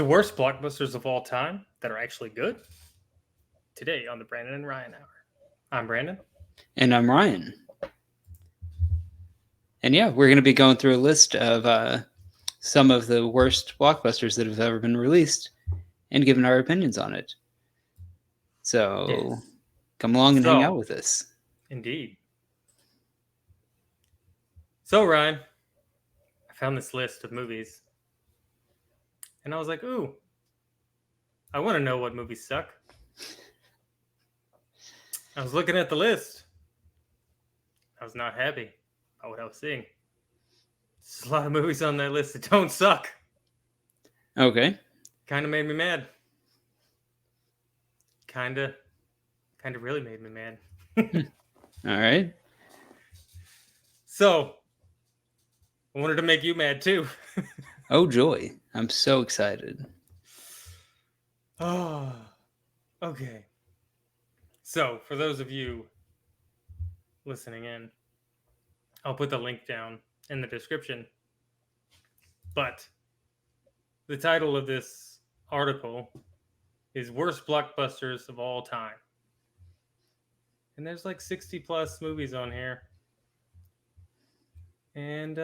The worst blockbusters of all time that are actually good. Today on the Brandon and Ryan Hour. I'm Brandon. And I'm Ryan. And yeah, we're going to be going through a list of some of the worst blockbusters that have ever been released and giving our opinions on it. So Yes. come along and hang out with us. Indeed. So, Ryan, I found this list of movies. And I was like, ooh, I want to know what movies suck. I was looking at the list. I was not happy about what I was seeing. There's a lot of movies on that list that don't suck. Okay. Kind of made me mad. Kind of really made me mad. All right. So, I wanted to make you mad too. Oh, joy. I'm so excited. Oh, okay. So, for those of you listening in, I'll put the link down in the description. But the title of this article is Worst Blockbusters of All Time. And there's like 60 plus movies on here. And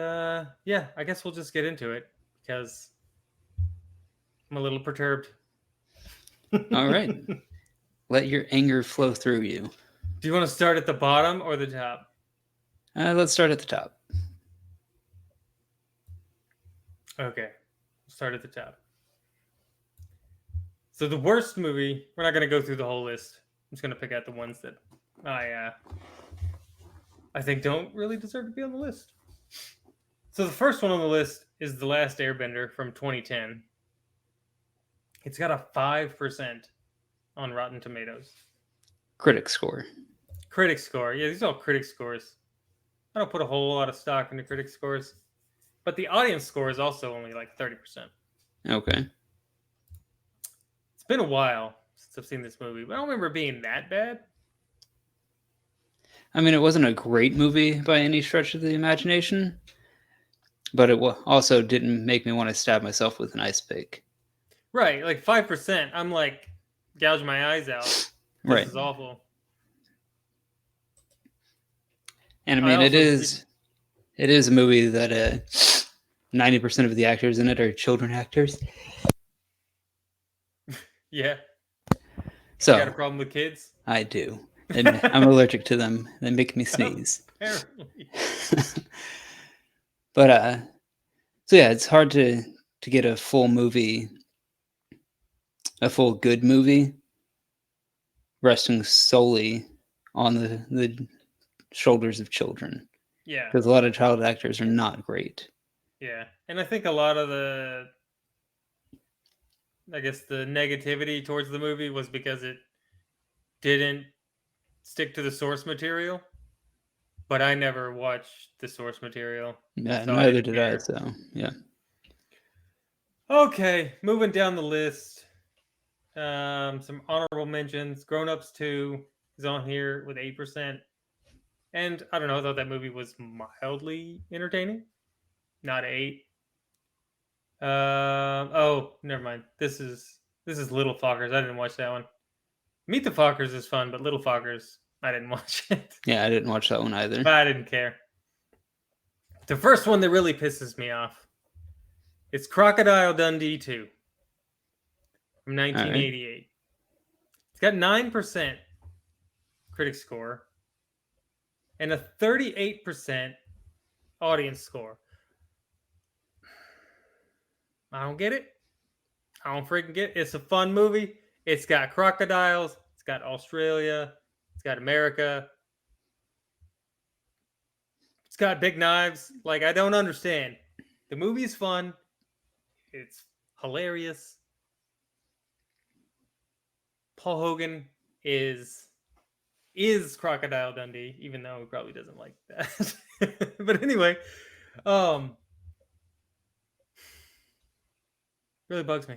yeah, I guess we'll just get into it because I'm a little perturbed. All right. Let your anger flow through you. Do you want to start at the bottom or the top? Let's start at the top. Okay, start at the top. So the worst movie, we're not going to go through the whole list. I'm just going to pick out the ones that I think don't really deserve to be on the list. So the first one on the list is The Last Airbender from 2010. It's got a 5% on Rotten Tomatoes. Critic score. Critic score. Yeah, these are all critic scores. I don't put a whole lot of stock into critic scores. But the audience score is also only like 30%. Okay. It's been a while since I've seen this movie, but I don't remember it being that bad. I mean, it wasn't a great movie by any stretch of the imagination, but it also didn't make me want to stab myself with an ice pick. Right, like 5%. I'm like, gouge my eyes out. This is awful. And I mean, it is a movie that 90% of the actors in it are children actors. Yeah. So you got a problem with kids? I do. And I'm allergic to them. They make me sneeze. Apparently. But so yeah, it's hard to get a full movie, a full good movie, resting solely on the shoulders of children. Yeah. Because a lot of child actors are not great. Yeah. And I think a lot of the negativity towards the movie was because it didn't stick to the source material. But I never watched the source material. Yeah, so neither did I, so yeah. Okay, moving down the list. Some honorable mentions. Grown Ups 2 is on here with 8%. And I don't know, I thought that movie was mildly entertaining. Not 8. Oh, never mind. This is Little Fockers. I didn't watch that one. Meet the Fockers is fun, but Little Fockers, I didn't watch it. Yeah, I didn't watch that one either. But I didn't care. The first one that really pisses me off, it's Crocodile Dundee 2 from 1988. Right. It's got 9% critic score and a 38% audience score. I don't get it. I don't freaking get it. It's a fun movie. It's got crocodiles. It's got Australia. It's got America. It's got big knives. Like, I don't understand. The movie's fun. It's hilarious. Paul Hogan is Crocodile Dundee, even though he probably doesn't like that. But anyway, really bugs me.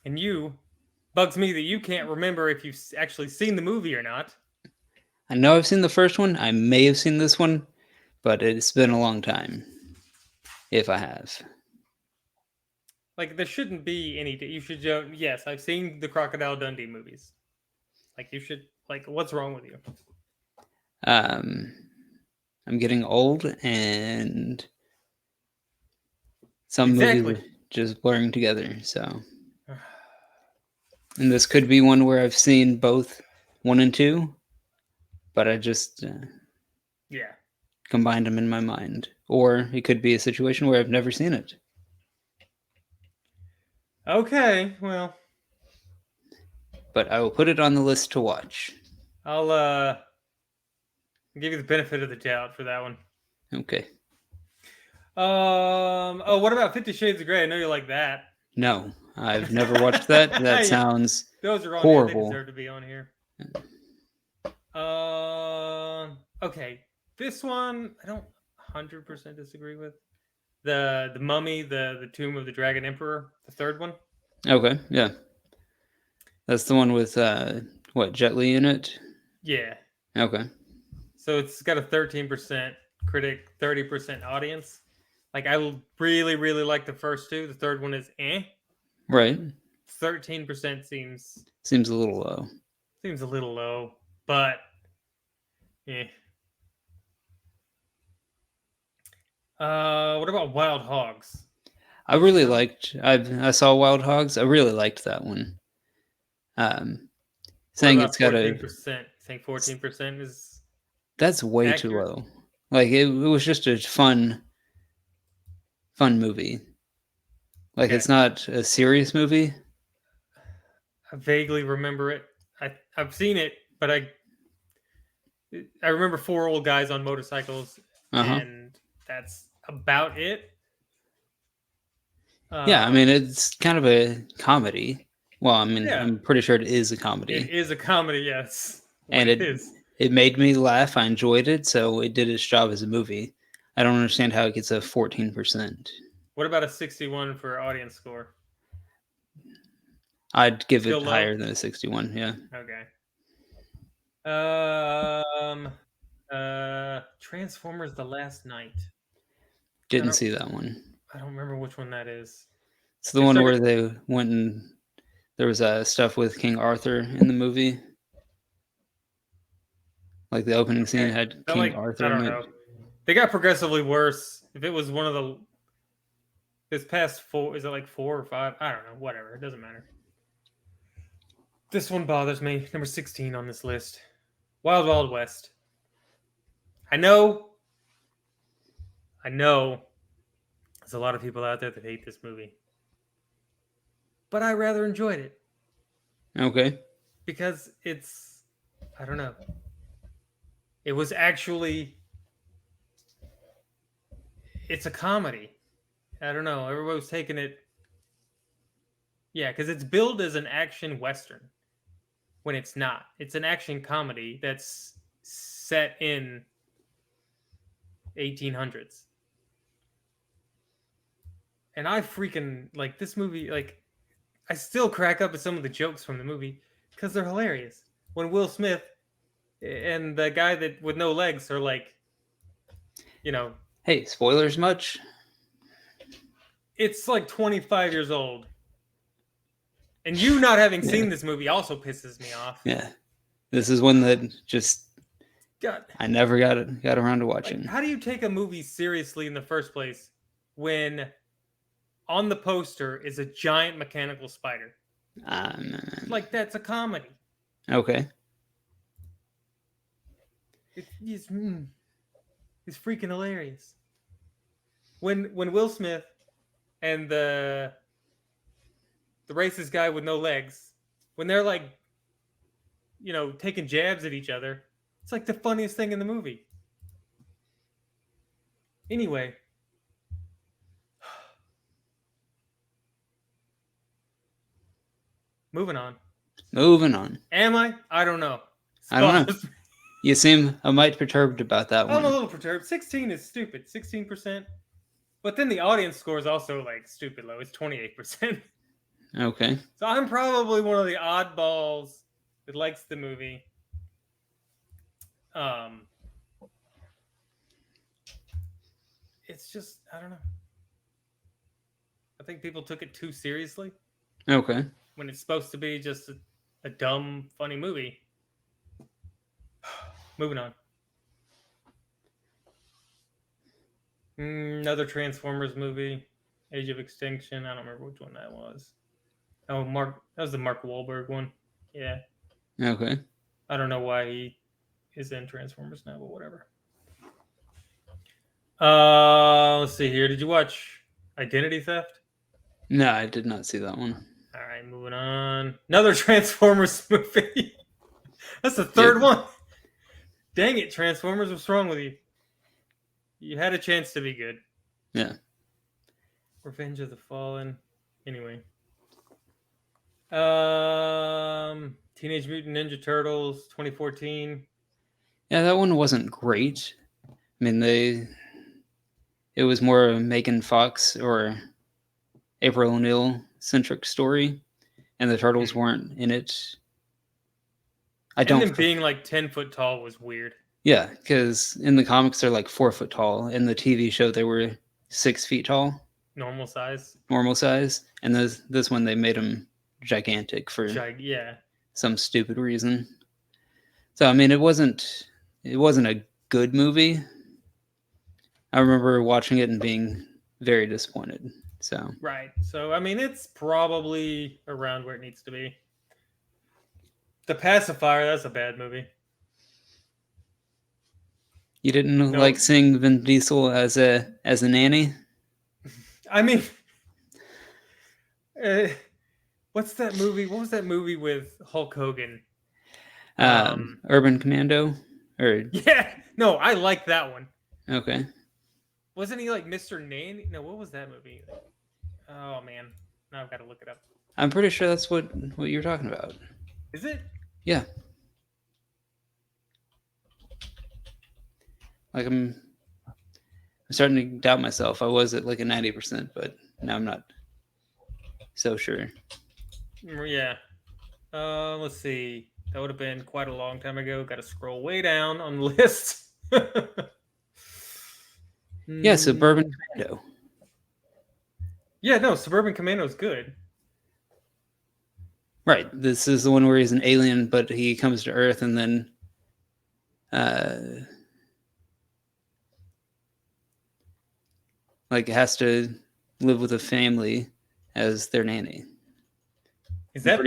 And bugs me that you can't remember if you've actually seen the movie or not. I know I've seen the first one. I may have seen this one, but it's been a long time. If I have. Like there shouldn't be any. You should just yes. I've seen the Crocodile Dundee movies. Like you should like. What's wrong with you? Um, I'm getting old, and some movies Exactly. are just blurring together. So, and this could be one where I've seen both 1 and 2, but I just Yeah. combined them in my mind. Or it could be a situation where I've never seen it. Okay. Well, But I will put it on the list to watch. I'll give you the benefit of the doubt for that one. Okay. Oh, what about 50 Shades of Grey? I know you like that. No, I've never watched that. That Yeah, sounds those are on here. They horrible. deserve to be on here. Okay. This one I don't 100% disagree with. The Mummy, the Tomb of the Dragon Emperor, the third one. Okay, yeah. That's the one with what, Jet Li in it? Yeah. Okay. So it's got a 13% critic, 30% audience. Like I really, really like the first two. The third one is Right. 13% Seems a little low. seems a little low, but yeah. What about Wild Hogs? I really liked I saw Wild Hogs. I really liked that one. What Saying about it's got 14%? Think 14% is that's way too accurate? low. Like it was just a fun movie. Like Okay. it's not a serious movie. I vaguely remember it. I've seen it, but I remember four old guys on motorcycles, Uh-huh. and that's about it. Yeah, I mean Um, it's kind of a comedy. Well, I mean, yeah, I'm pretty sure it is a it comedy. is a comedy. Yes, what And it is. it made me laugh. I enjoyed it, so it did its job as a movie. I don't understand how it gets a 14%. What about a 61 for audience score? I'd give Still it low. higher than a 61. Yeah. Okay. Um. Transformers: The Last Night. I Didn't don't. see that one. I don't remember which one that is. It's the They one started. where they went and there was stuff with King Arthur in the movie. Like the opening scene Okay. had They're King like I Arthur in don't it. know. They got progressively worse. If it was one of the this past four, is it like 4 or 5? I don't know. Whatever. It doesn't matter. This one bothers me. Number 16 on this list. Wild Wild West. I know. I know. There's a lot of people out there that hate this movie, but I rather enjoyed it Okay. because it's. I don't know. It was actually. It's a comedy. I don't know. Everybody was taking it. Yeah, because it's billed as an action western when it's not. It's an action comedy that's set in 1800s. And I freaking like this movie. Like, I still crack up at some of the jokes from the movie because they're hilarious. When Will Smith and the guy that with no legs are like, you know, Hey, spoilers much? it's like 25 years old. And you not having Yeah. seen this movie also pisses me off. Yeah. This is one that just God, I never got around to like, watching. how do you take a movie seriously in the first place when on the poster is a giant mechanical spider? Um, Like, that's a comedy. okay. It's freaking hilarious. When Will Smith and the racist guy with no legs, when they're like, taking jabs at each other, it's like the funniest thing in the movie. Anyway, moving on. Moving on. Am I? I don't know. I don't know. You seem a mite perturbed about that I'm a one. little perturbed. 16 is stupid. 16%. But then the audience score is also like stupid low. It's 28%. Okay. So I'm probably one of the oddballs that likes the movie. Um, it's just I don't know. I think people took it too seriously Okay. when it's supposed to be just a dumb, funny movie. Moving on. Another Transformers movie, Age of Extinction. I don't remember which one that was. Oh, that was the Mark Wahlberg one. Yeah. Okay. I don't know why he is in Transformers now, but whatever. Let's see here. Did you watch Identity Theft? No, I did not see that one. All right, moving on. Another Transformers movie. That's the third one. Dang it, Transformers! What's wrong with you? You had a chance to be good. Yeah. Revenge of the Fallen. Anyway. Teenage Mutant Ninja Turtles 2014. Yeah, that one wasn't great. I mean, it was more a Megan Fox or April O'Neil centric story, and the turtles weren't in it. And them being like 10 foot tall was weird. Yeah, because in the comics they're like 4 foot tall. In the TV show they were 6 feet tall. Normal size. And this one they made them gigantic for some stupid reason. So I mean, it wasn't a good movie. I remember watching it and being very disappointed. So right. So I mean, it's probably around where it needs to be. The Pacifier, that's a bad movie. You didn't like seeing Vin Diesel as a nanny? I mean, what's that movie? What was that movie with Hulk Hogan? Urban Commando? Yeah, no, I like that one. Okay. Wasn't he like Mr. Nanny? No, what was that movie? Oh man, now I've got to look it up. I'm pretty sure that's what you're talking about. Is it? Yeah. Like I'm starting to doubt myself. I was at like a 90%, but now I'm not so sure. Yeah. Let's see. That would have been quite a long time ago. Got to scroll way down on the list. Yeah, Suburban Commando. Yeah, no, Suburban Commando is good. Right. This is the one where he's an alien, but he comes to Earth and then like has to live with a family as their nanny. Is that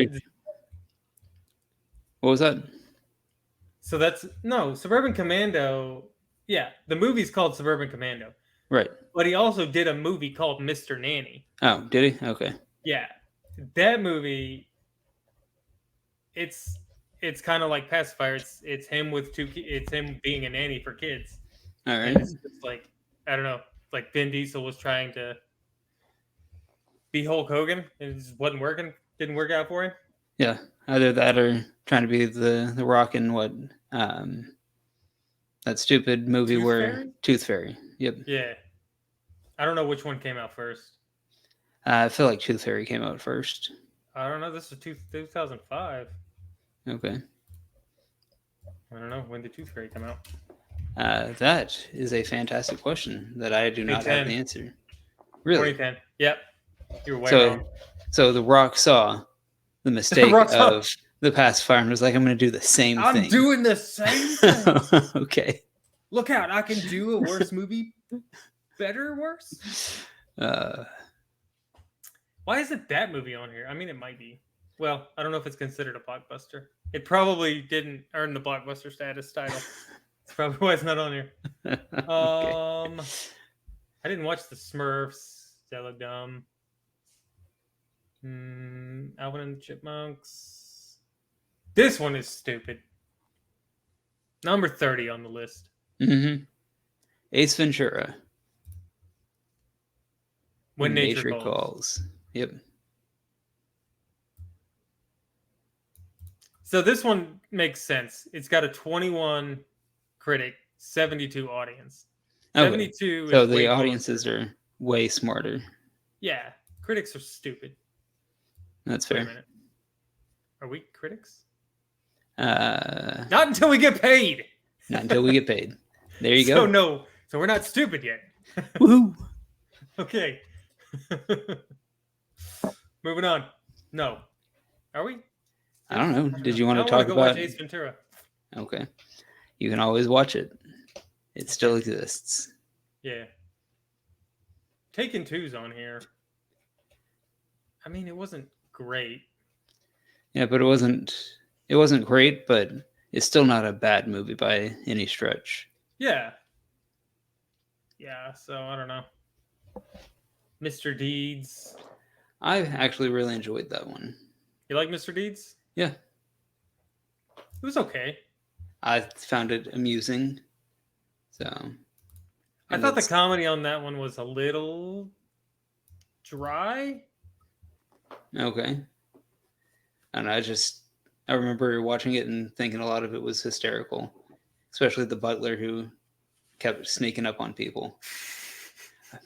what was that? So that's Suburban Commando. Yeah, the movie's called Suburban Commando. Right. But he also did a movie called Mr. Nanny. Oh, did he? Okay. Yeah. That movie, it's kind of like Pacifier. It's him with it's him being a nanny for kids. All right. And it's just like, I don't know, like Vin Diesel was trying to be Hulk Hogan and it just wasn't working. Didn't work out for him. Yeah. Either that or trying to be the Rock in that stupid movie Tooth Fairy. Yep. Yeah. I don't know which one came out first. I feel like Tooth Fairy came out first. I don't know. This was 2005. Okay. I don't know. When did Tooth Fairy come out? That is a fantastic question that I do not have the answer. Really? 2010. Yep. You were way wrong. So The Rock saw the mistake of the Pacifier and was like, I'm going to do the same thing. I'm doing the same thing. Okay. Look out. I can do a worse movie. Better, worse? Why isn't that movie on here? I mean, it might be. Well, I don't know if it's considered a blockbuster. It probably didn't earn the blockbuster status title. That's probably why it's not on here. Okay. I didn't watch the Smurfs. That looked dumb. Alvin and the Chipmunks. This one is stupid. Number 30 on the list. Mm-hmm. Ace Ventura. When Nature Calls. Yep. So this one makes sense. It's got a 21 critic, 72 audience. Okay. 72 so the audiences are way smarter. Yeah. Critics are stupid. That's fair. Wait a minute. Are we critics? Not until we get paid. Not until we get paid. There you go. So we're not stupid yet. Woohoo. Okay. Moving on. No. Are we? I don't know. Did you want I to want to talk go watch about? Ace Ventura. Okay, you can always watch it. It still exists. Yeah. Taken 2's on here. I mean, it wasn't great. Yeah, but it wasn't. It wasn't great, but it's still not a bad movie by any stretch. Yeah. Yeah, so I don't know. Mr. Deeds. I actually really enjoyed that one. You like Mr. Deeds? Yeah, It was okay. I found it amusing. So, I and thought the it's comedy on that one was a little dry. okay. And I remember watching it and thinking a lot of it was hysterical, especially the butler who kept sneaking up on people.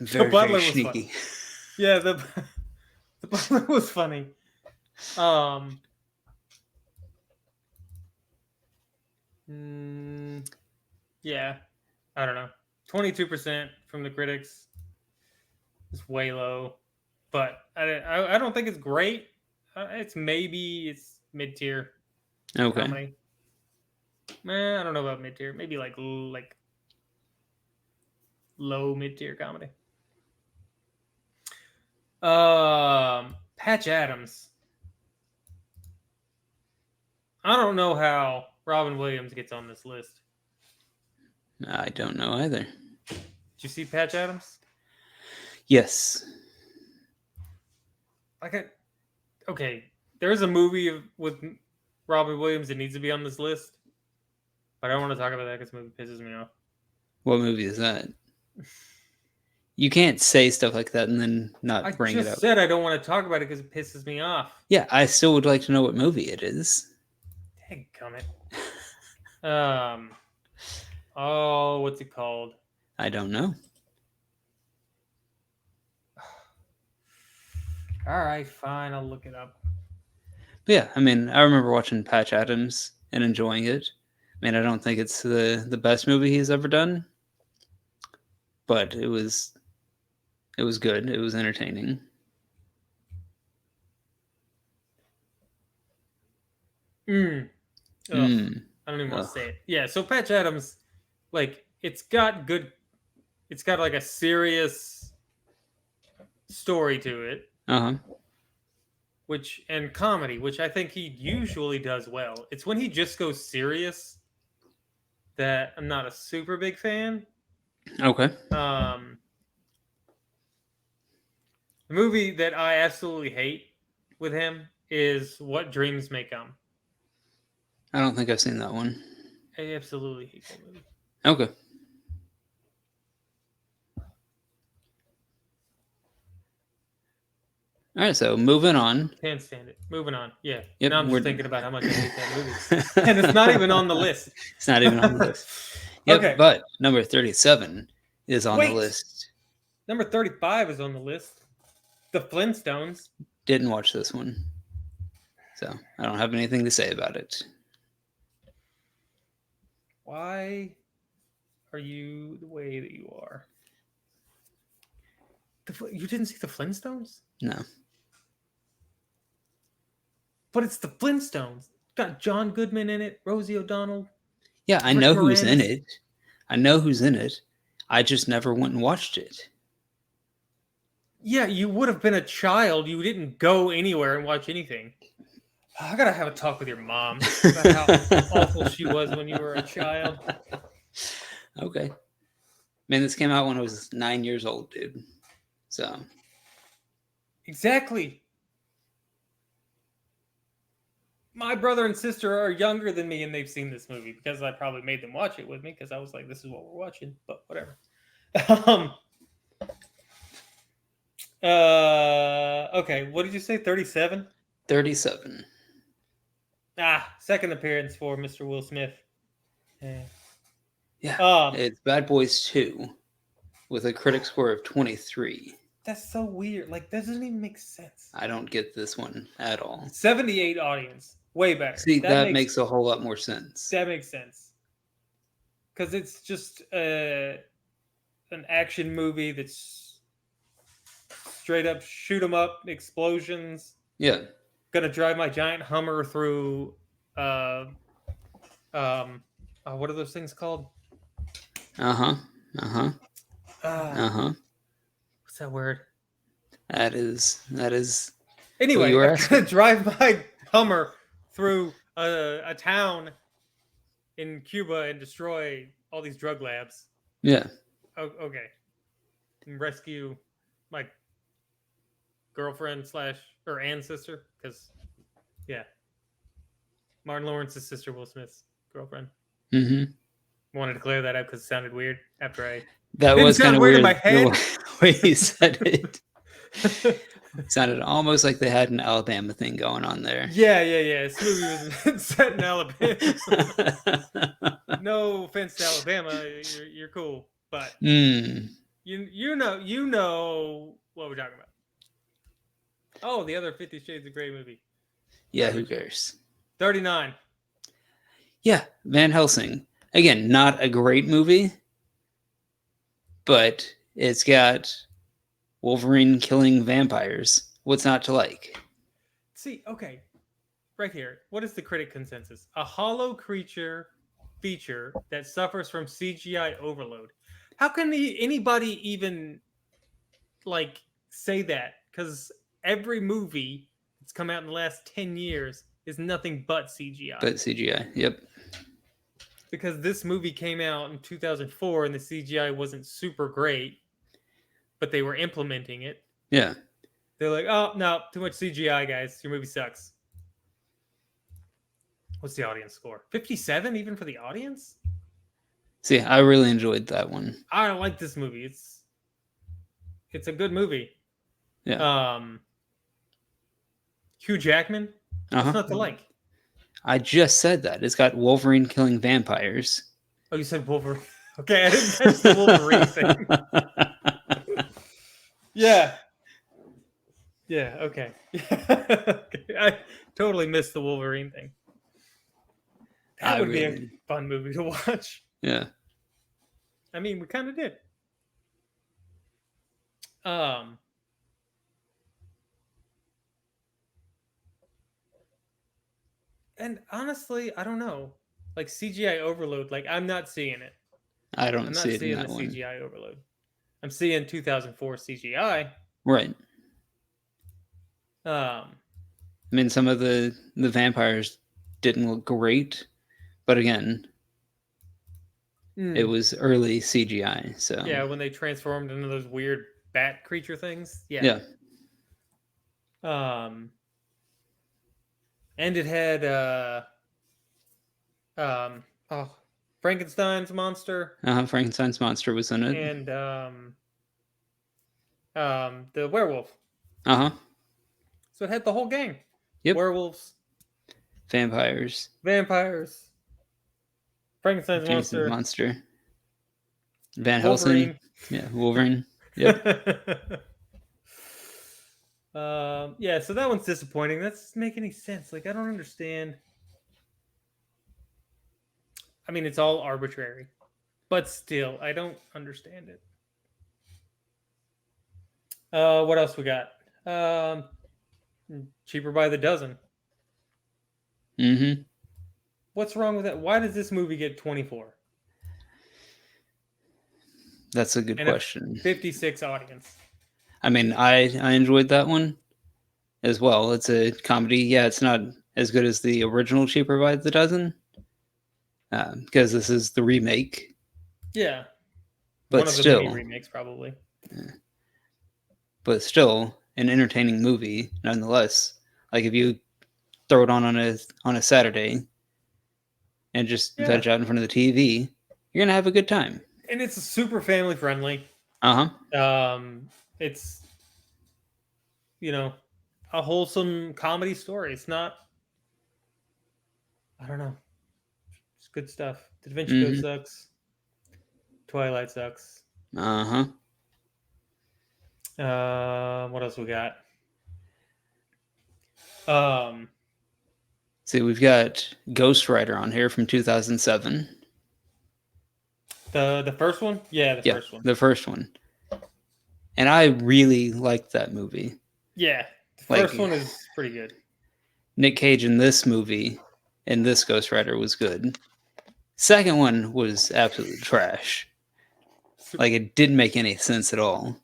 Very, Butler very was sneaky. funny. Yeah, the butler was funny. Yeah, I don't know. 22% from the critics is way low, but I don't think it's great. It's mid tier Okay. comedy. I don't know about mid tier. Maybe like low mid tier comedy. Patch Adams. I don't know how Robin Williams gets on this list. I don't know either. Did you see Patch Adams? Yes. Okay, there's a movie with Robin Williams that needs to be on this list, but I don't want to talk about that because the movie pisses me off. What movie is that? You can't say stuff like that and then not bring it I up. just said I don't want to talk about it because it pisses me off. Yeah, I still would like to know what movie it is. Dadgummit. What's it called? I don't know. All right, fine, I'll look it up. But yeah, I mean, I remember watching Patch Adams and enjoying it. I mean, I don't think it's the best movie he's ever done, but it was good. It was entertaining. I don't even want to say it. Yeah, so Patch Adams, like, it's got like a serious story to it. Uh-huh. And comedy, which I think he usually does well. It's when he just goes serious that I'm not a super big fan. Okay. The movie that I absolutely hate with him is What Dreams May Come. I don't think I've seen that one. I absolutely hate that movie. Okay. All right, so moving on. Can't stand it. Moving on. Yeah. Yep, Now I'm we're- just thinking about how much I hate that movie. And it's not even on the list. It's not even on the list. Yep, Okay. but number 37 is on the Wait. list. Number 35 is on the list. The Flintstones. Didn't watch this one. So I don't have anything to say about it. Why are you the way that you are? You didn't see the Flintstones? No. But it's the Flintstones. Got John Goodman in it, Rosie O'Donnell. Yeah, I Rick know who's in Moranis. it. I know who's in it. I just never went and watched it. Yeah, you would have been a child. You didn't go anywhere and watch anything. I gotta have a talk with your mom about how awful she was when you were a child. Okay. Man, this came out when I was 9 years old, dude. So Exactly. My brother and sister are younger than me, and they've seen this movie because I probably made them watch it with me because I was like, "This is what we're watching." But whatever. Okay. What did you say? 37. 37. Second appearance for Mr. Will Smith. Yeah. Yeah. It's Bad Boys 2 with a critic score of 23. That's so weird. Like, that doesn't even make sense. I don't get this one at all. 78 audience. Way better. See, that makes a whole lot more sense. That makes sense. Because it's just an action movie that's straight up shoot 'em up, explosions. Yeah. Gonna drive my giant Hummer through what are those things called? Uh-huh. Uh-huh. Uh, Uh-huh. what's that word? That is what you Anyway, were I'm gonna asking. drive my Hummer through a town in Cuba and destroy all these drug labs. Yeah. Oh, okay. And rescue my girlfriend slash or and sister, because yeah, Martin Lawrence's sister, Will Smith's girlfriend. Mm-hmm. Wanted to clear that up because it sounded weird after I That didn't was kind sound of weird in weird my the head. way you said it. Sounded almost like they had an Alabama thing going on there. Yeah. This movie was set in Alabama. No offense to Alabama, you're cool, but Mm. you know what we're talking about. Oh, the other 50 Shades of Grey movie. Yeah, who cares? 39. Yeah, Van Helsing. Again, not a great movie, but it's got Wolverine killing vampires. What's not to like? See, okay, right here. What is the critic consensus? A hollow creature feature that suffers from CGI overload. How can anybody even like say that? Because every movie that's come out in the last 10 years is nothing but CGI. But CGI, yep. Because this movie came out in 2004 and the CGI wasn't super great, but they were implementing it. Yeah. They're like, oh, no, too much CGI, guys. Your movie sucks. What's the audience score? 57 even for the audience? See, I really enjoyed that one. I like this movie. It's a good movie. Yeah. Hugh Jackman? What's Uh-huh. not to like? I just said that. It's got Wolverine killing vampires. Oh, you said Wolverine. Okay, I didn't catch the Wolverine thing. Yeah. Yeah, okay. I totally missed the Wolverine thing. That would be a fun movie to watch. Yeah. I mean, we kind of did. And honestly, I don't know. Like CGI overload, like I'm not seeing it. I don't I'm see not it in seeing the that one. CGI overload. I'm seeing 2004 CGI. Right. Um, I mean, some of the vampires didn't look great, but again, it was early CGI, so yeah, when they transformed into those weird bat creature things. Yeah. And it had Frankenstein's monster Frankenstein's monster was in it, and the werewolf. So it had the whole gang. Yep. Werewolves, vampires, vampires, Frankenstein's monster, Van Wolverine. Helsing, yeah, Wolverine. Yep. Yeah, so that one's disappointing. That doesn't make any sense. Like, I don't understand. I mean, it's all arbitrary, but still, I don't understand it. What else we got? Cheaper by the dozen. Mm-hmm. What's wrong with that? Why does this movie get 24? That's a good question. 56 audience. I mean, I enjoyed that one as well. It's a comedy. Yeah, it's not as good as the original Cheaper by the Dozen because this is the remake. Yeah, but one of still, the many remakes probably. Yeah. But still, an entertaining movie nonetheless. Like if you throw it on a Saturday and just veg out in front of the TV, you're gonna have a good time. And it's super family friendly. It's a wholesome comedy story. It's not. I don't know. It's good stuff. Da Vinci Code sucks. Twilight sucks. What else we got? See, we've got Ghost Rider on here from 2007. The first one? Yeah, the first one. The first one. And I really liked that movie. Yeah, the Like, first one is pretty good. Nick Cage in this movie, in this Ghost Rider, was good. Second one was absolute trash. Like, it didn't make any sense at all.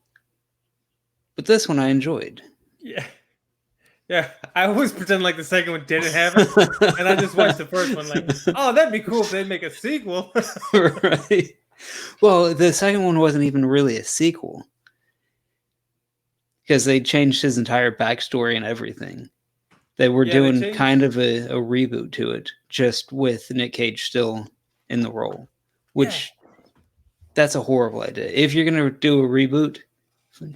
But this one I enjoyed. Yeah, yeah. I always pretend like the second one didn't happen, and I just watched the first one. Like, oh, that'd be cool if they make a sequel. Right. Well, the second one wasn't even really a sequel. Because they changed his entire backstory and everything. They were Yeah, they doing changed. kind of a reboot to it, just with Nick Cage still in the role. Which, that's a horrible idea. If you're going to do a reboot,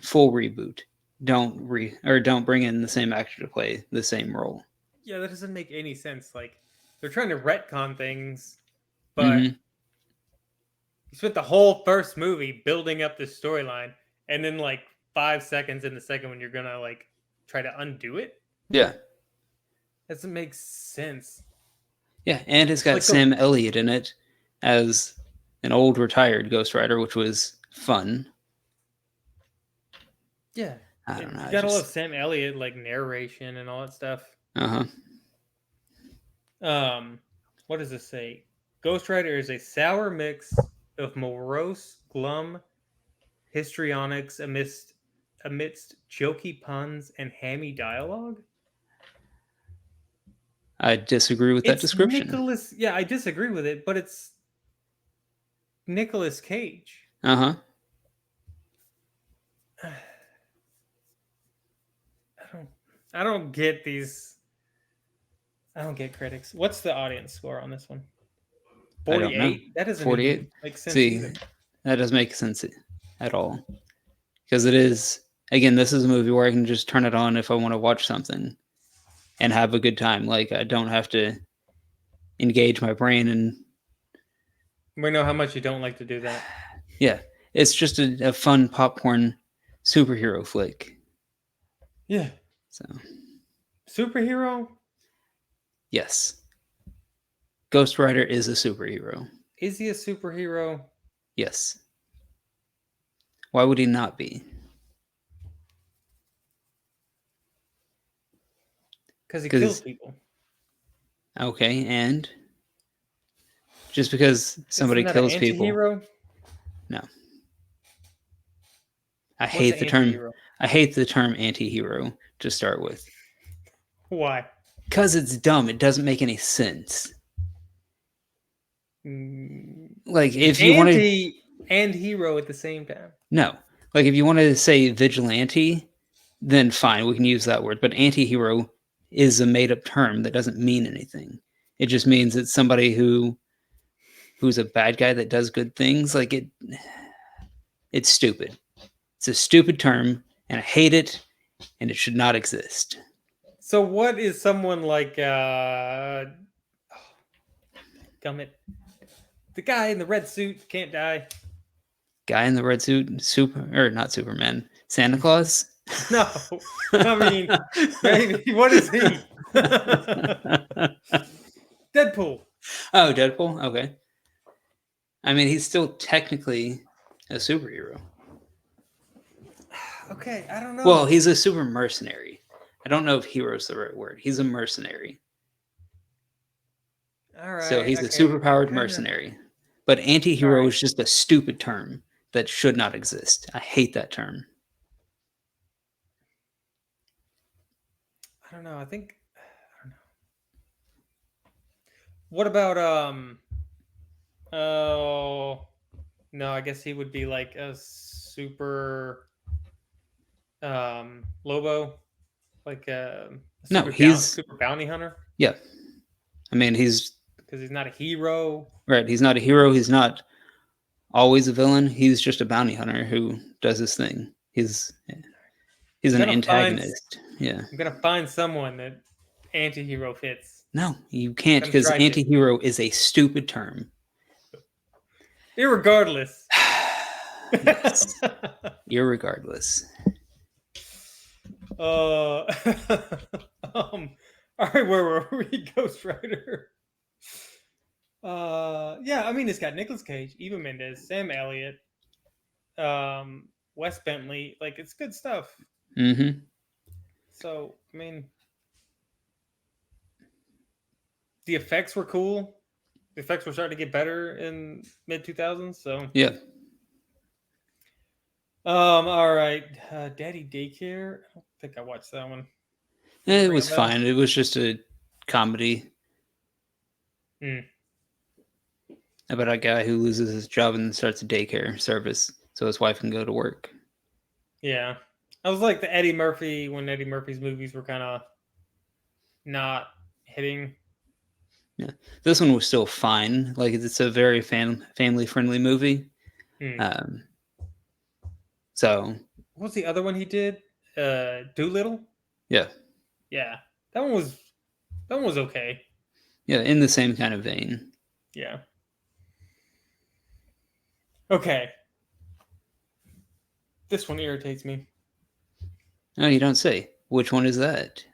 full reboot, don't bring in the same actor to play the same role. Yeah, that doesn't make any sense. Like, they're trying to retcon things, but Mhm. you spent the whole first movie building up this storyline, and then like 5 seconds in the second one, you're gonna like try to undo it. Yeah. That doesn't make sense. Yeah, and it's got Like Sam Elliott in it as an old retired Ghost Rider, which was fun. Yeah, I don't know. you gotta love Sam Elliott, like narration and all that stuff. Uh-huh. What does this say? Ghost Rider is a sour mix of morose, glum histrionics amidst jokey puns and hammy dialogue. I disagree with that It's description. Nicholas. Yeah, I disagree with it, but it's Nicolas Cage. Uh-huh. I don't get these. I don't get critics. What's the audience score on this one? I don't know. 48? That doesn't 48? even make sense See, either. that doesn't make sense at all. Because it is, again, this is a movie where I can just turn it on if I want to watch something and have a good time. Like, I don't have to engage my brain and We know how much you don't like to do that. yeah, it's just a fun popcorn superhero flick. Yeah. So, Superhero? yes. Ghost Rider is a superhero. Is he a superhero? Yes. Why would he not be? Because he kills people. Okay, and just because somebody Isn't that kills an people, anti-hero? no. I What's hate an the term. anti-hero? I hate the term anti-hero to start with. Why? Because it's dumb. It doesn't make any sense. Like, if you want to... Anti and hero at the same time. No. Like, if you want to say vigilante, then fine, we can use that word. But anti-hero is a made-up term that doesn't mean anything. It just means it's somebody who's a bad guy that does good things. Like, it's stupid. It's a stupid term, and I hate it, and it should not exist. So what is someone like gummit? The guy in the red suit can't die. Guy in the red suit, not Superman, Santa Claus? No. I mean, maybe. What is he? Deadpool. Oh, Deadpool? Okay. I mean, he's still technically a superhero. Okay, I don't know. Well, he's a super mercenary. I don't know if hero's the right word. He's a mercenary. All right. So he's okay. a superpowered mercenary. But anti-hero is just a stupid term that should not exist. I hate that term. I don't know. I don't know. What about oh no, I guess he would be like a super Lobo, like a super bounty hunter. Yeah. I mean, because he's not a hero. Right, he's not a hero, he's not always a villain, he's just a bounty hunter who does his thing. He's an antagonist. Yeah. I'm gonna find someone that anti-hero fits. No, you can't, because anti-hero is a stupid term. Irregardless. Yes. Irregardless. All right, where were we? Ghost Rider. Yeah, I mean, it's got Nicolas Cage, Eva Mendes, Sam Elliott. Wes Bentley. Like, it's good stuff. Mm-hmm. So, I mean, the effects were cool. The effects were starting to get better in mid 2000s. So, Yeah. all right, Daddy Daycare. I don't think I watched that one. Does it It ring a was bell? fine. It was just a comedy Hmm. about a guy who loses his job and starts a daycare service so his wife can go to work. Yeah, I was like the Eddie Murphy when Eddie Murphy's movies were kind of not hitting. Yeah. This one was still fine. Like it's a very family friendly movie. Hmm. Um, so What's the other one he did? Doolittle. yeah, Yeah, that one was okay. yeah, in the same kind of vein. Yeah. Okay. This one irritates me. Oh, you don't say. Which one is that?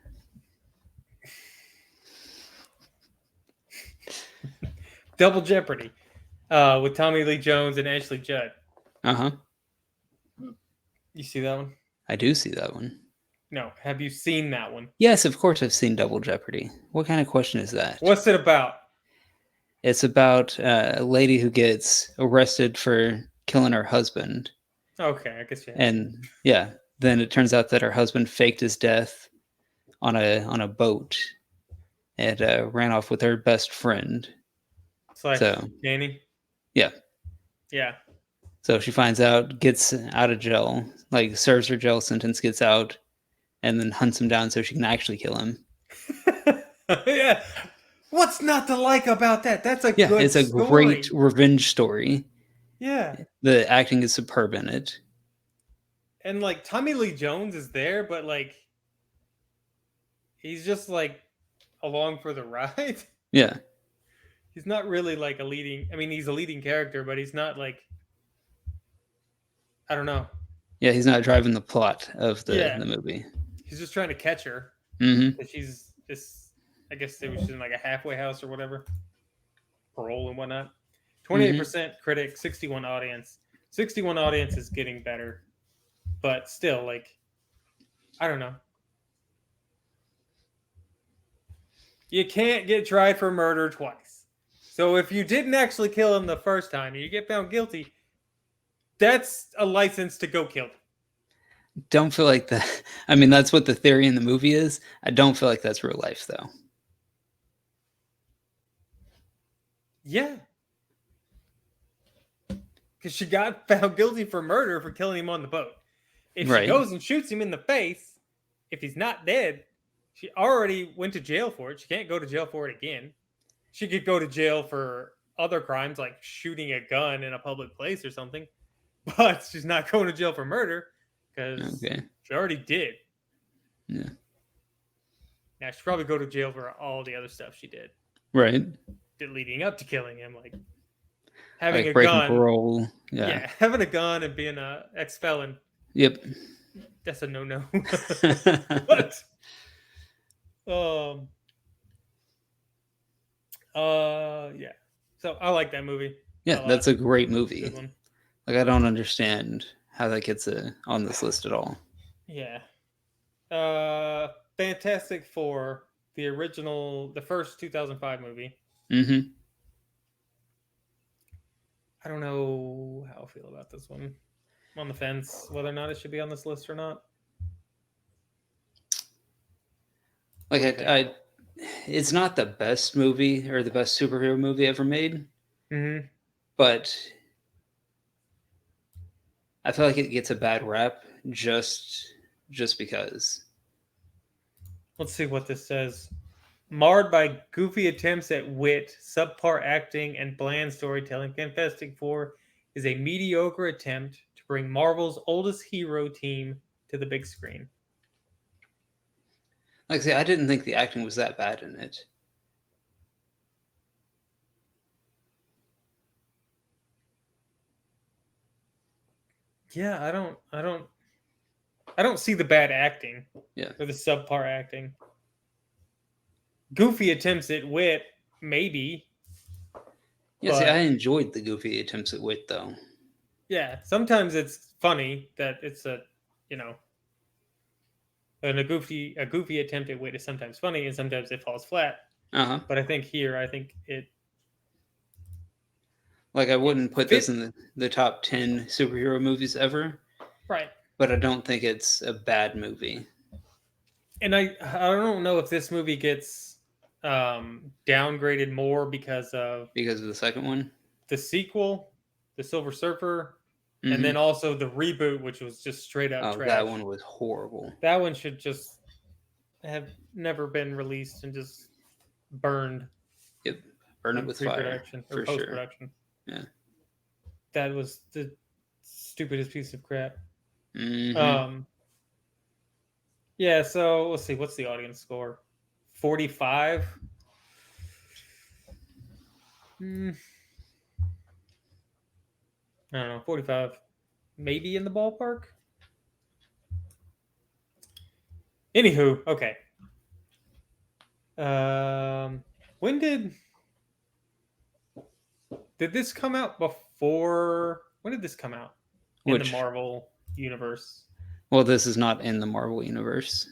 Double Jeopardy, with Tommy Lee Jones and Ashley Judd. Uh huh. You see that one? I do see that one. No. Have you seen that one? Yes, of course I've seen Double Jeopardy. What kind of question is that? What's it about? It's about a lady who gets arrested for killing her husband. Okay, I guess you have. And yeah, then it turns out that her husband faked his death on a boat and ran off with her best friend. Slash So Danny. yeah, Yeah. so she finds out, gets out of jail, like serves her jail sentence, gets out, and then hunts him down so she can actually kill him. Yeah. What's not to like about that? That's a Yeah, good it's a story. great revenge story. Yeah. The acting is superb in it. And like Tommy Lee Jones is there, but like he's just like along for the ride. Yeah, He's not really like a leading. I mean, he's a leading character, but he's not like, I don't know. yeah, he's not driving the plot of the Yeah, movie. he's just trying to catch her. Mm-hmm. But she's just, I guess it was just in like a halfway house or whatever, parole and whatnot. 28% critic, 61 audience. 61 audience is getting better, but still, like, I don't know. You can't get tried for murder twice. So if you didn't actually kill him the first time and you get found guilty, that's a license to go kill him. Don't feel like that. I mean, that's what the theory in the movie is. I don't feel like that's real life, though. Yeah. Because she got found guilty for murder for killing him on the boat. If Right. she goes and shoots him in the face, if he's not dead, she already went to jail for it. She can't go to jail for it again. She could go to jail for other crimes like shooting a gun in a public place or something, but she's not going to jail for murder because Okay. she already did. Yeah. Now she'd probably go to jail for all the other stuff she did Right. leading up to killing him, like having Like a breaking gun. parole. Yeah. Having a gun and being a ex-felon. Yep. That's a no-no. But yeah. So I like that movie. Yeah, that's a great movie. Good one. Like I don't understand how that gets on this list at all. Yeah. Fantastic Four, the original, the first 2005 movie. Mm-hmm. I don't know how I feel about this one. I'm on the fence whether or not it should be on this list or not. Like it's not the best movie or the best superhero movie ever made, Mm-hmm. but I feel like it gets a bad rap just because. Let's see what this says. Marred by goofy attempts at wit, subpar acting, and bland storytelling, Fantastic Four is a mediocre attempt to bring Marvel's oldest hero team to the big screen. Like I say, I didn't think the acting was that bad in it. Yeah, I don't see the bad acting. Yeah. Or the subpar acting. Goofy attempts at wit, maybe. Yeah, see, But- I enjoyed the goofy attempts at wit though. Yeah, sometimes it's funny that it's a, you know, a goofy attempt at wit is sometimes funny, and sometimes it falls flat. Uh-huh. But I think here, I think Like, I it wouldn't put this fit in the top 10 superhero movies ever, right. but I don't think it's a bad movie And I don't know if this movie gets downgraded more because of because of the second one. the sequel, the Silver Surfer, and then Hmm. also the reboot, which was just straight up Oh, that trash. one was horrible. That one should just have never been released and just burned Yep. Burn it on with fire, pre-production or for sure. post-production. Yeah. That was the stupidest piece of crap. Hmm. Um, yeah. So let's see. What's the audience score? 45. Hmm, I don't know. 45. Maybe in the ballpark. Anywho, okay. Um, when did this come out before? When did this come out in the Which, Marvel universe? well, this is not in the Marvel universe.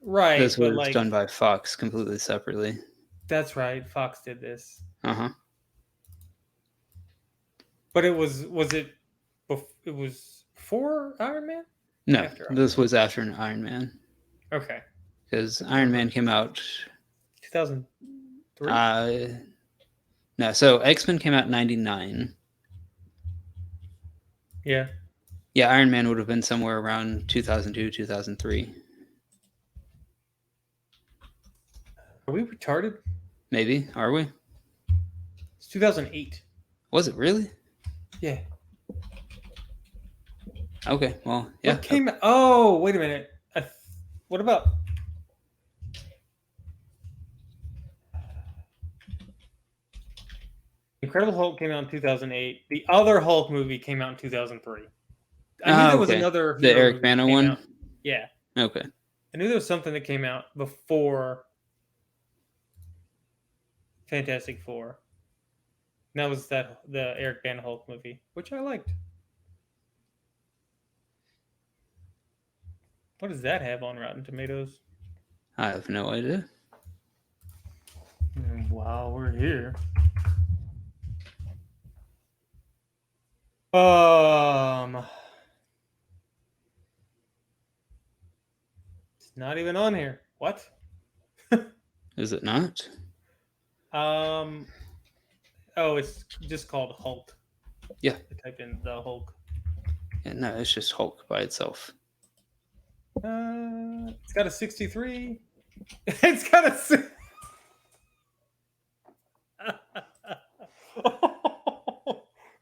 Right, This but was like done by Fox completely separately. that's right. Fox did this, Uh-huh. but was it? It was before Iron Man, No, after Iron this Man. was after an Iron Man Okay, because I Iron Man remember came out. 2003. Uh, no, so X-Men came out in 99. Yeah, Yeah, Iron Man would have been somewhere around 2002, 2003. are we retarded? Maybe. Are we? It's 2008. Was it really? Yeah. Okay, well, yeah. What came? Oh, wait a minute. What about? Incredible Hulk came out in 2008. The other Hulk movie came out in 2003. I knew Ah, there was okay. another The hero Eric movie that Bana came one? out. Yeah. Okay. I knew there was something that came out before Fantastic Four. And that was the Eric Bana Hulk movie, which I liked. What does that have on Rotten Tomatoes? I have no idea. While we're here. It's not even on here. What? Is it not? Um oh, it's just called Hulk. Yeah. I typed in the Hulk. Yeah, no, it's just Hulk by itself. It's got a 63. It's got a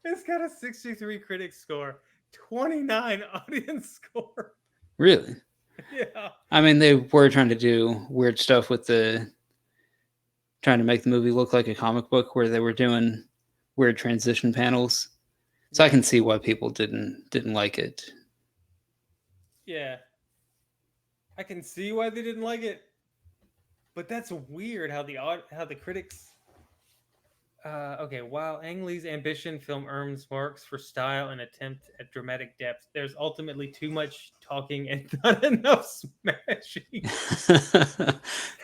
it's got a 63 critic score, 29 audience score. Really? Yeah. I mean, they were trying to do weird stuff with trying to make the movie look like a comic book where they were doing weird transition panels. So I Yeah. can see why people didn't like it. Yeah. I can see why they didn't like it. But that's weird how the critics okay, while Ang Lee's ambition film earns marks for style and attempt at dramatic depth, there's ultimately too much talking and not enough smashing.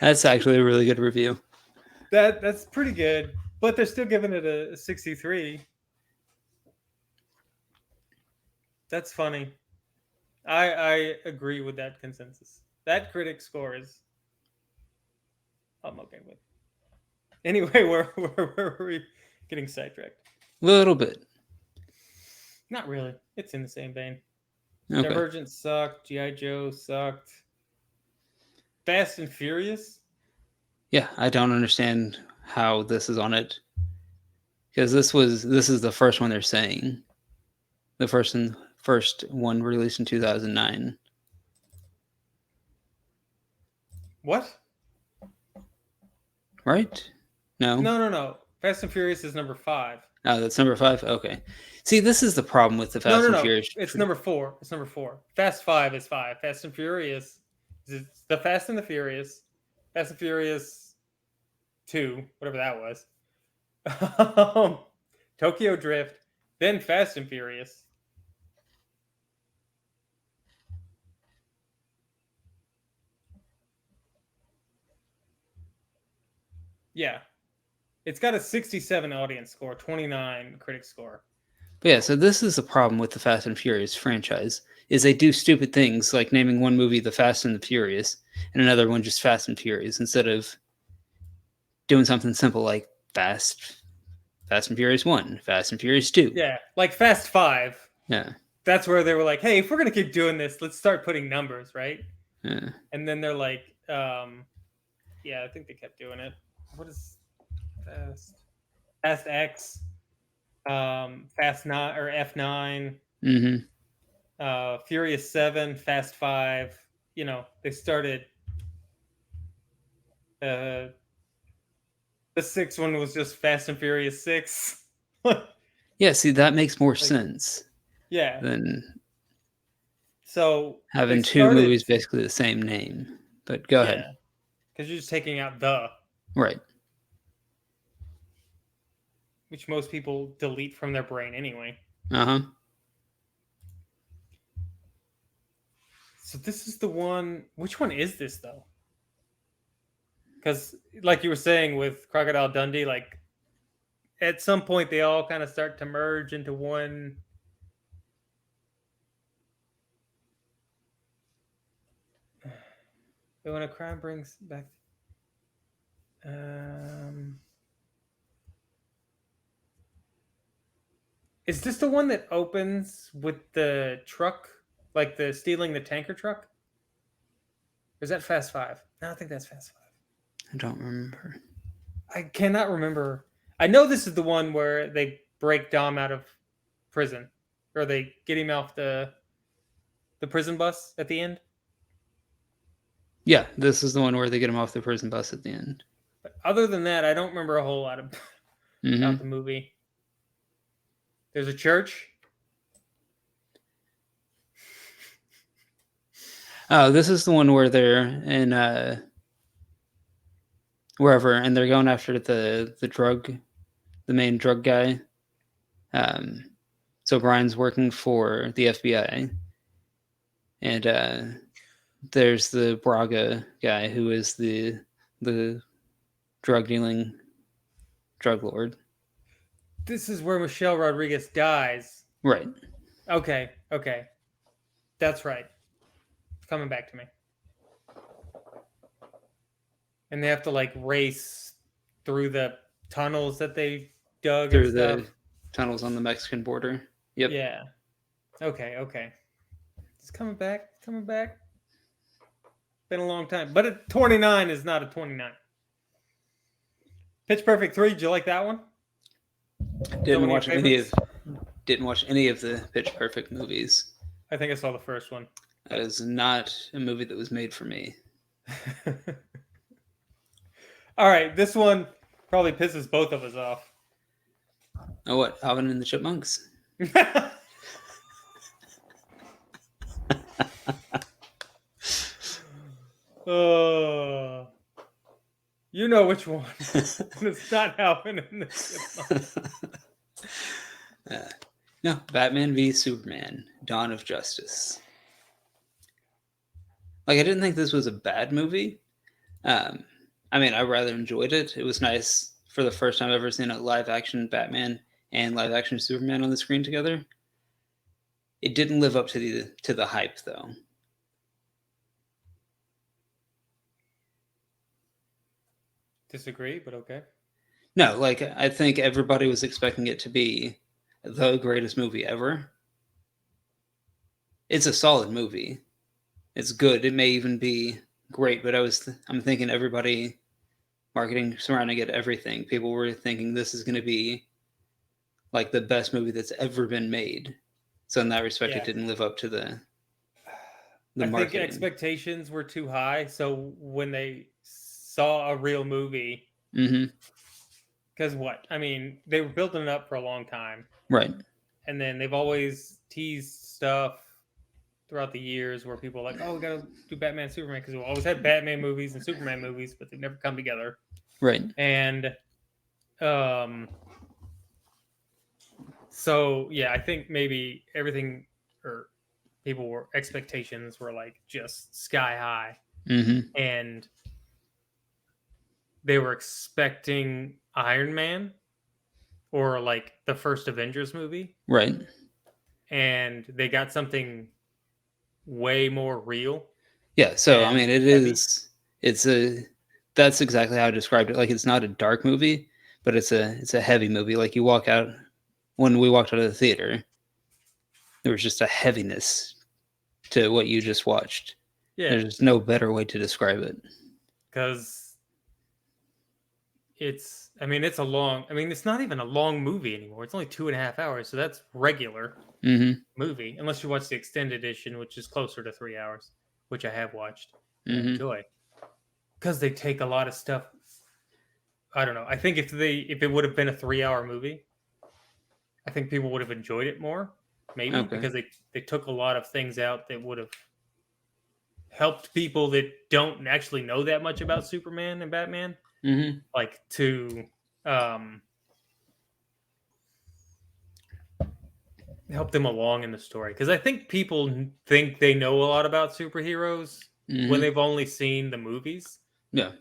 That's actually a really good review. That's pretty good, but they're still giving it a 63. That's funny. I agree with that consensus. That critic score is I'm okay with. Anyway, where are we getting sidetracked? A little bit. Not really. It's in the same vein. Okay. Divergent sucked. G.I. Joe sucked. Fast and Furious. Yeah, I don't understand how this is on it. Because this is the first one they're saying. The first one released in 2009. What? Right? No? No. Fast and Furious is number 5. Oh, that's number 5? Okay. See, this is the problem with the Fast and No. Furious. It's number 4. It's number 4. Fast 5 is 5. Fast and Furious is the Fast and the Furious. Fast and Furious 2, whatever that was. Tokyo Drift, then Fast and Furious. Yeah. It's got a 67 audience score, 29 critic score. But yeah, so this is the problem with the Fast and Furious franchise, is they do stupid things like naming one movie The Fast and the Furious and another one just Fast and Furious instead of doing something simple like Fast and Furious 1, Fast and Furious 2. Yeah, like Fast 5. Yeah. That's where they were like, hey, if we're going to keep doing this, let's start putting numbers, right? Yeah. And then they're like, yeah, I think they kept doing it. What is Fast X, Fast 9 or F9, Furious 7, Fast 5. You know, they started. The sixth one was just Fast and Furious 6. Yeah, see, that makes more sense Yeah. than So having they two started, movies basically the same name. But go ahead. because you're just taking out the, Right. which most people delete from their brain anyway. Uh-huh. So this is the one. Which one is this though? Because, like you were saying with Crocodile Dundee, like at some point they all kind of start to merge into one. But when a crime brings back, is this the one that opens with the truck, like the stealing the tanker truck? Or is that Fast 5? No, I think that's Fast 5. I don't remember. I cannot remember. I know this is the one where they break Dom out of prison, or they get him off the prison bus at the end. Yeah, this is the one where they get him off the prison bus at the end. But other than that, I don't remember a whole lot about the movie. There's a church. Oh, this is the one where they're in wherever, and they're going after the main drug guy. So Brian's working for the FBI, and there's the Braga guy who is the drug dealing drug lord. This is where Michelle Rodriguez dies. Right. Okay. That's right. It's coming back to me. And they have to like race through the tunnels that they dug Through and stuff. the tunnels on the Mexican border. Yep. Yeah. Okay. It's coming back. Been a long time. But a 29 is not a 29. Pitch Perfect 3, did you like that one? Didn't watch any of the Pitch Perfect movies. I think I saw the first one. That is not a movie that was made for me. All right, this one probably pisses both of us off. Oh, what? Alvin and the Chipmunks? Oh, you know which one. It's not Alvin and the Chipmunks. No, Batman v Superman: Dawn of Justice. Like, I didn't think this was a bad movie. I mean, I rather enjoyed it. It was nice for the first time I've ever seen a live action Batman and live action Superman on the screen together. It didn't live up to the hype, though. Disagree, but okay. No, like, I think everybody was expecting it to be the greatest movie ever. It's a solid movie. It's good. It may even be great, but I'm thinking everybody marketing surrounding it, everything, people were thinking this is going to be like the best movie that's ever been made. So in that respect, It didn't live up to the marketing. I think expectations were too high. So when they saw a real movie, because they were building it up for a long time, right? And then they've always teased stuff throughout the years where people are like, "Oh, we gotta do Batman, Superman," because we always had Batman movies and Superman movies, but they've never come together, right? And so yeah, I think maybe everything or expectations were like just sky high, and they were expecting Iron Man or like the first Avengers movie, Right. and they got something way more real Yeah. So I and mean, it heavy. is. It's a. That's exactly how I described it. Like it's not a dark movie, but it's a heavy movie. Like you walk out when we walked out of the theater, there was just a heaviness to what you just watched. Yeah, There's no better way to describe it. because it's a long. It's not even a long movie anymore. It's only 2.5 hours, so that's regular Mm-hmm. movie. Unless you watch the extended edition, which is closer to 3 hours, which I have watched and I Mm-hmm. enjoy because they take a lot of stuff. I don't know. I think if it would have been a 3 hour movie, I think people would have enjoyed it more. Maybe Okay. because they took a lot of things out that would have helped people that don't actually know that much about Superman and Batman, Mm-hmm. like to um, help them along in the story. Because I think people think they know a lot about superheroes when Mm-hmm. they've only seen the movies, Yeah.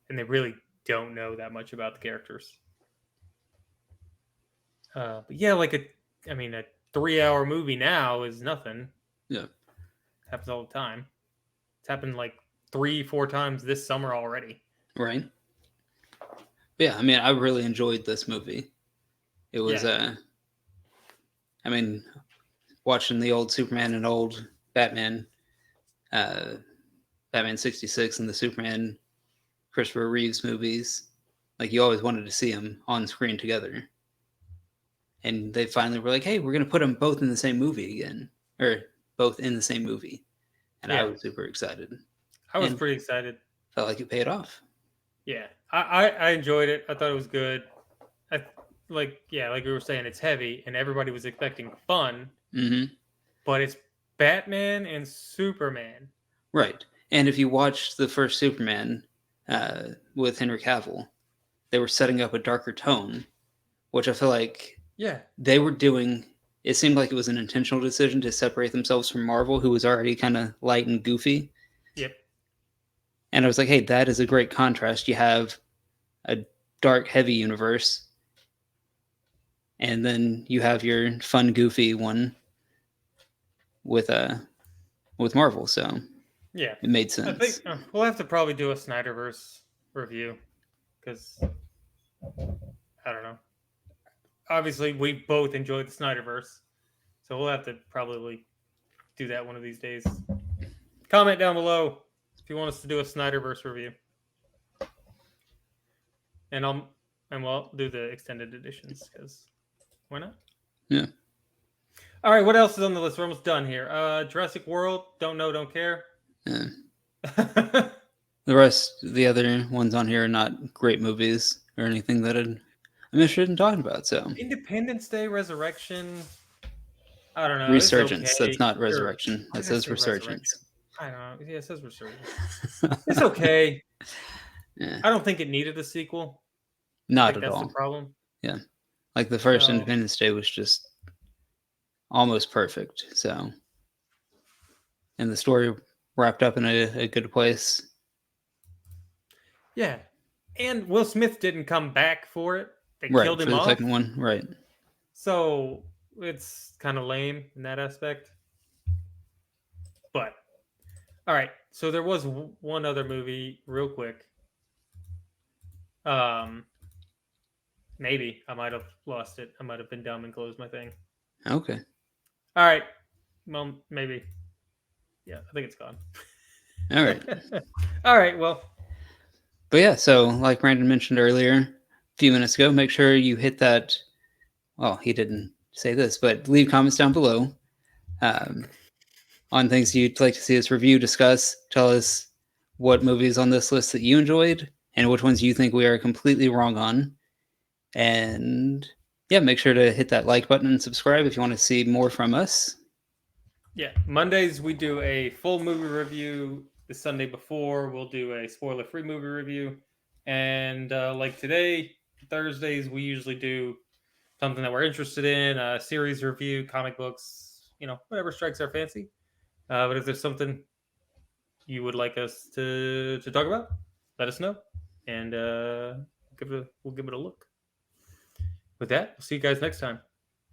and they really don't know that much about the characters. But yeah, a 3 hour movie now is nothing. Yeah. It happens all the time. It's happened like 3, 4 times this summer already. Right. Yeah. I mean, I really enjoyed this movie. It was Yeah, I mean, watching the old Superman and old Batman, uh, Batman '66 and the Superman Christopher Reeves movies, like you always wanted to see them on screen together. And they finally were like, "Hey, we're gonna put them both in the same movie again, or both in the same movie." And I yeah. was super excited I was and pretty excited. felt like it paid off. Yeah, I enjoyed it. I thought it was good. I like we were saying, it's heavy, and everybody was expecting fun, Mm-hmm. but it's Batman and Superman. Right. And if you watch the first Superman with Henry Cavill, they were setting up a darker tone, which I feel like Yeah. they were doing. It seemed like it was an intentional decision to separate themselves from Marvel, who was already kind of light and goofy. Yep. And I was like, hey, that is a great contrast. You have a dark, heavy universe, and then you have your fun, goofy one with with Marvel. So Yeah. it made I think sense. we'll have to probably do a Snyderverse review because I don't know. Obviously, we both enjoyed the Snyderverse, so we'll have to probably do that one of these days. Comment down below if you want us to do a Snyderverse review, and we'll do the extended editions because why not? Yeah. All right, what else is on the list? We're almost done here. Jurassic World, don't know, don't care. Yeah. The rest, the other ones on here are not great movies or anything that I'm interested in talking about. So Independence Day, Resurrection. I don't know. It's Resurgence. That's okay. not Or Resurrection. why That did I says say Resurrection? Resurgence. I don't know. Yeah, it says Resurgence. It's okay. Yeah. I don't think it needed a sequel. I Not think at that's the all. problem. Yeah. Like the first So Independence Day was just almost perfect. So, and the story wrapped up in a good place. yeah, and Will Smith didn't come back for it. They Right. killed For him the off. second one. Right. So it's kind of lame in that aspect. But all right. So there was one other movie, real quick. Um, maybe I might have lost it. I might have been dumb and closed my thing. Okay. All right. Well, maybe. Yeah, I think it's gone. All right. All right. Well, But yeah, so like Brandon mentioned earlier, a few minutes ago, make sure you hit that. Well, he didn't say this, but leave comments down below um, on things you'd like to see us review, discuss. Tell us what movies on this list that you enjoyed and which ones you think we are completely wrong on. And yeah, make sure to hit that like button and subscribe if you want to see more from us. yeah. Mondays we do a full movie review. The Sunday before we'll do a spoiler-free movie review, and like today, Thursdays we usually do something that we're interested in, a series review, comic books, whatever strikes our fancy. But if there's something you would like us to talk about, let us know. and we'll give it a look. With that, we'll see you guys next time.